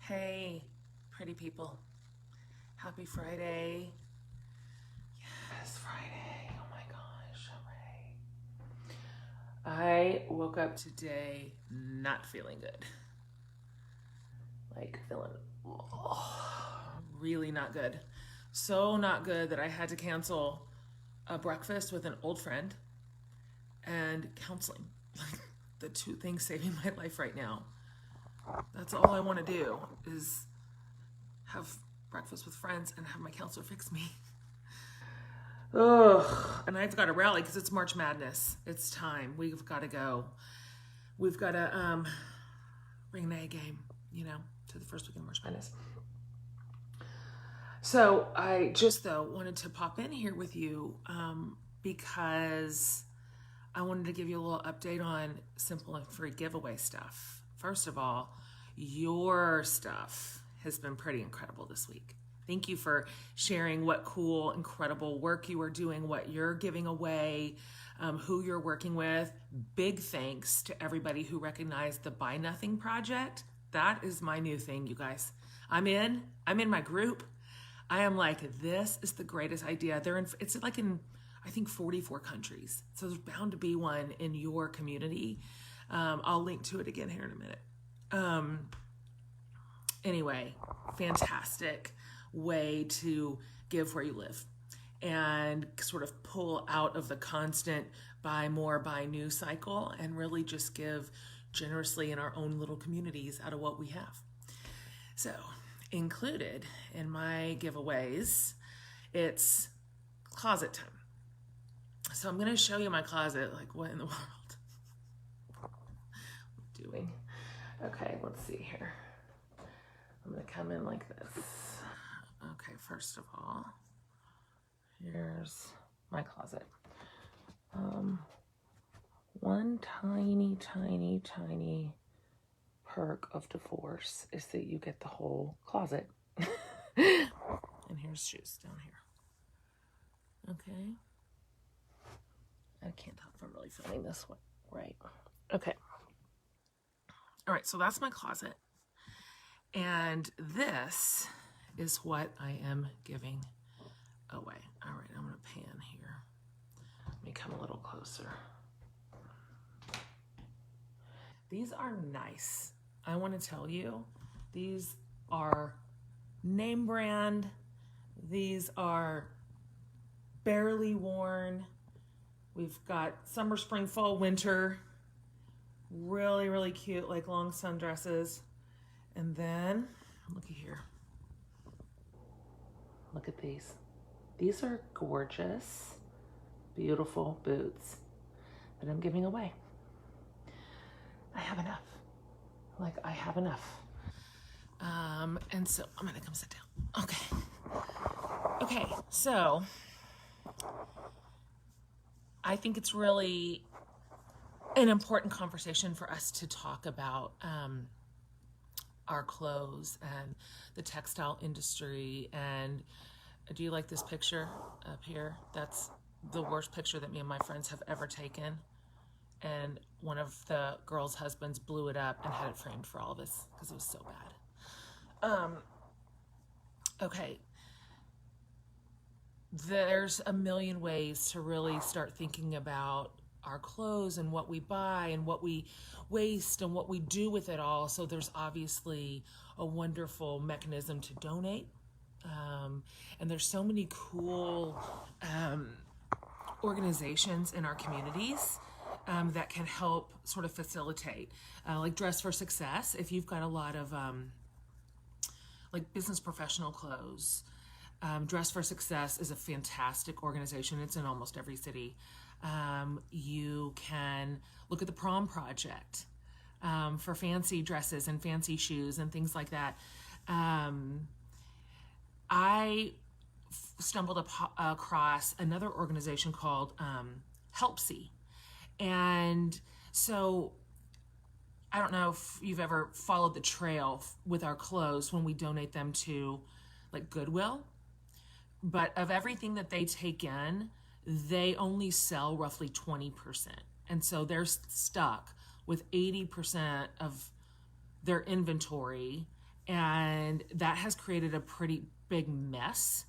Hey, pretty people. Happy Friday. Yes, Friday. Oh my gosh, hooray. I woke up today not feeling good. Like feeling really not good. So not good that I had to cancel a breakfast with an old friend and counseling. Like the two things saving my life right now. That's all I want to do is have breakfast with friends and have my counselor fix me. Ugh. And I've got to rally because it's March Madness. It's time. We've got to go. We've got to bring the A game, to the first weekend of March Madness. So I just, wanted to pop in here with you because I wanted to give you a little update on simple and free giveaway stuff. First of all, your stuff has been pretty incredible this week. Thank you for sharing what cool, incredible work you are doing, what you're giving away, who you're working with. Big thanks to everybody who recognized the Buy Nothing project. That is my new thing, you guys. I'm in my group. I am like, this is the greatest idea. It's like in, I think, 44 countries. So there's bound to be one in your community. I'll link to it again here in a minute. Anyway, fantastic way to give where you live and sort of pull out of the constant buy more, buy new cycle and really just give generously in our own little communities out of what we have. So included in my giveaways, it's closet time. So I'm going to show you my closet, like what in the world I'm doing. Okay, let's see here. I'm going to come in like this. Okay, first of all, here's my closet. One tiny, tiny, tiny perk of divorce is that you get the whole closet. And here's shoes down here. Okay. I can't tell if I'm really filming this one right. Okay. All right, so that's my closet. And this is what I am giving away. All right, I'm gonna pan here. Let me come a little closer. These are nice. I wanna tell you, these are name brand. These are barely worn. We've got summer, spring, fall, winter. Really, really cute, like long sundresses. And then, looky here. Look at these. These are gorgeous, beautiful boots that I'm giving away. I have enough. I have enough. And so I'm gonna come sit down. Okay, so I think it's really an important conversation for us to talk about our clothes and the textile industry. And do you like this picture up here? That's the worst picture that me and my friends have ever taken. And one of the girls' husbands blew it up and had it framed for all of us because it was so bad. Okay. There's a million ways to really start thinking about our clothes and what we buy and what we waste and what we do with it all. So there's obviously a wonderful mechanism to donate. And there's so many cool organizations in our communities that can help sort of facilitate, like Dress for Success. If you've got a lot of like business professional clothes, Dress for Success is a fantastic organization. It's in almost every city. You can look at the Prom Project for fancy dresses and fancy shoes and things like that. I stumbled across another organization called HELPSY. And so I don't know if you've ever followed the trail with our clothes when we donate them to like Goodwill. But of everything that they take in, they only sell roughly 20%. And so they're stuck with 80% of their inventory And that has created a pretty big mess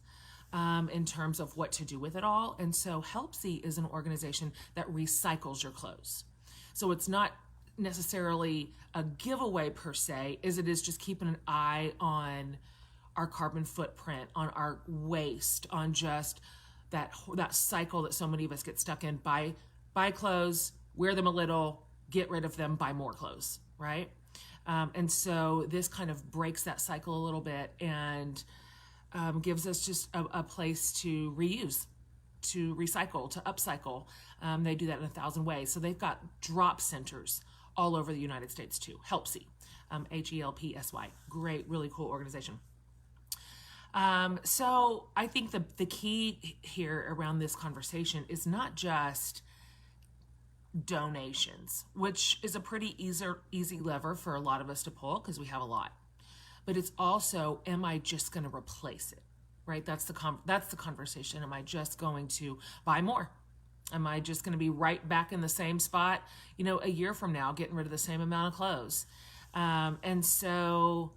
in terms of what to do with it all. And so HELPSY is an organization that recycles your clothes. So it's not necessarily a giveaway per se, as it is just keeping an eye on our carbon footprint, on our waste, on just that cycle that so many of us get stuck in. Buy clothes, wear them a little, get rid of them, buy more clothes, right? And so this kind of breaks that cycle a little bit and gives us just a place to reuse, to recycle, to upcycle. They do that in 1,000 ways. So they've got drop centers all over the United States too. HELPSY, HELPSY. Great, really cool organization. So I think the key here around this conversation is not just donations, which is a pretty easy lever for a lot of us to pull because we have a lot. But it's also, am I just going to replace it, right? That's the conversation. Am I just going to buy more? Am I just going to be right back in the same spot, a year from now, getting rid of the same amount of clothes? And so,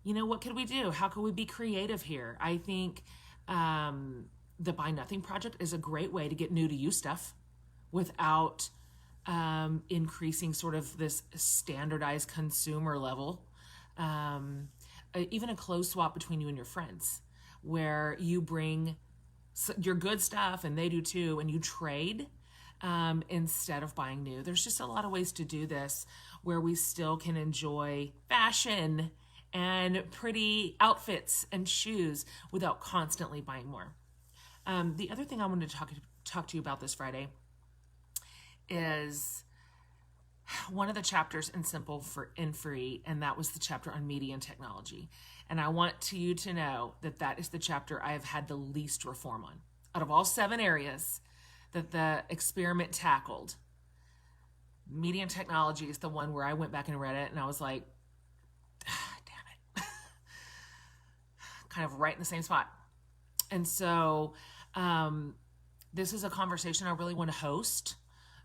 what could we do? How can we be creative here? I think the Buy Nothing Project is a great way to get new to you stuff without increasing sort of this standardized consumer level. Even a clothes swap between you and your friends, where you bring your good stuff and they do too, and you trade instead of buying new. There's just a lot of ways to do this where we still can enjoy fashion and pretty outfits and shoes without constantly buying more. The other thing I wanted to talk to you about this Friday is one of the chapters in Simple and Free, and that was the chapter on media and technology. And I want you to know that is the chapter I have had the least reform on. Out of all 7 areas that the experiment tackled, media and technology is the one where I went back and read it, and I was like, damn it. Kind of right in the same spot. And so this is a conversation I really want to host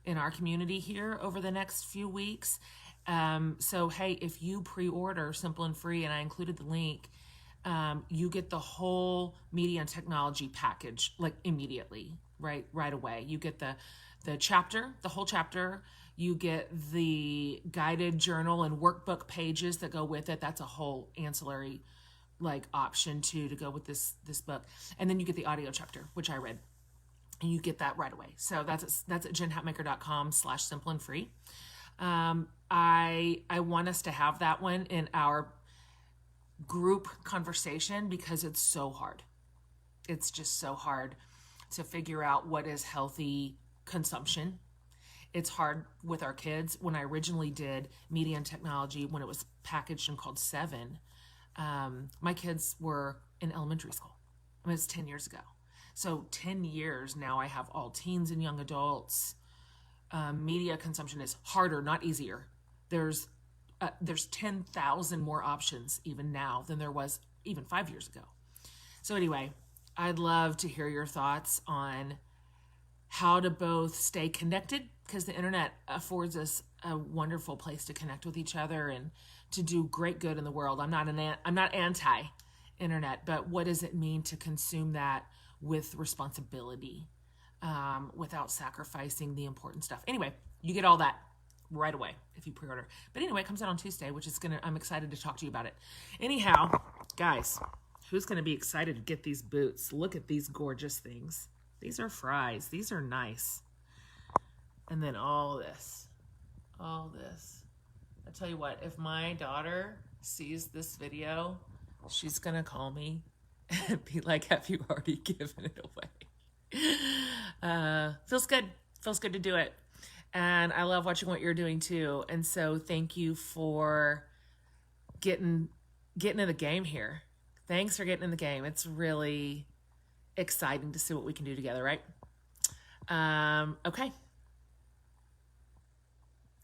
in our community here over the next few weeks. So, hey, if you pre-order Simple and Free, and I included the link, you get the whole media and technology package, like immediately, right away. You get the whole chapter. You get the guided journal and workbook pages that go with it. That's a whole ancillary option too, to go with this book. And then you get the audio chapter, which I read. And you get that right away. So that's at jenhatmaker.com/simple and free. I want us to have that one in our group conversation because it's so hard. It's just so hard to figure out what is healthy consumption. It's hard with our kids. When I originally did media and technology, when it was packaged and called 7, my kids were in elementary school. It was 10 years ago. So 10 years now, I have all teens and young adults. Media consumption is harder, not easier. There's 10,000 more options even now than there was even 5 years ago. So anyway, I'd love to hear your thoughts on how to both stay connected, because the internet affords us a wonderful place to connect with each other and to do great good in the world. I'm not anti-internet, but what does it mean to consume that with responsibility, without sacrificing the important stuff? Anyway, you get all that right away if you pre-order. But anyway, it comes out on Tuesday, which is I'm excited to talk to you about it. Anyhow, guys, who's going to be excited to get these boots? Look at these gorgeous things. These are fries. These are nice. And then all this. I tell you what, if my daughter sees this video, she's going to call me and be like, have you already given it away? Feels good. Feels good to do it. And I love watching what you're doing too. And so thank you for getting in the game here. Thanks for getting in the game. It's really exciting to see what we can do together, right? Okay.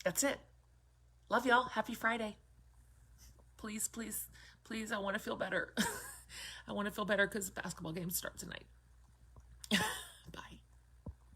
That's it. Love y'all. Happy Friday. Please, please, please. I want to feel better. I want to feel better because the basketball game starts tonight.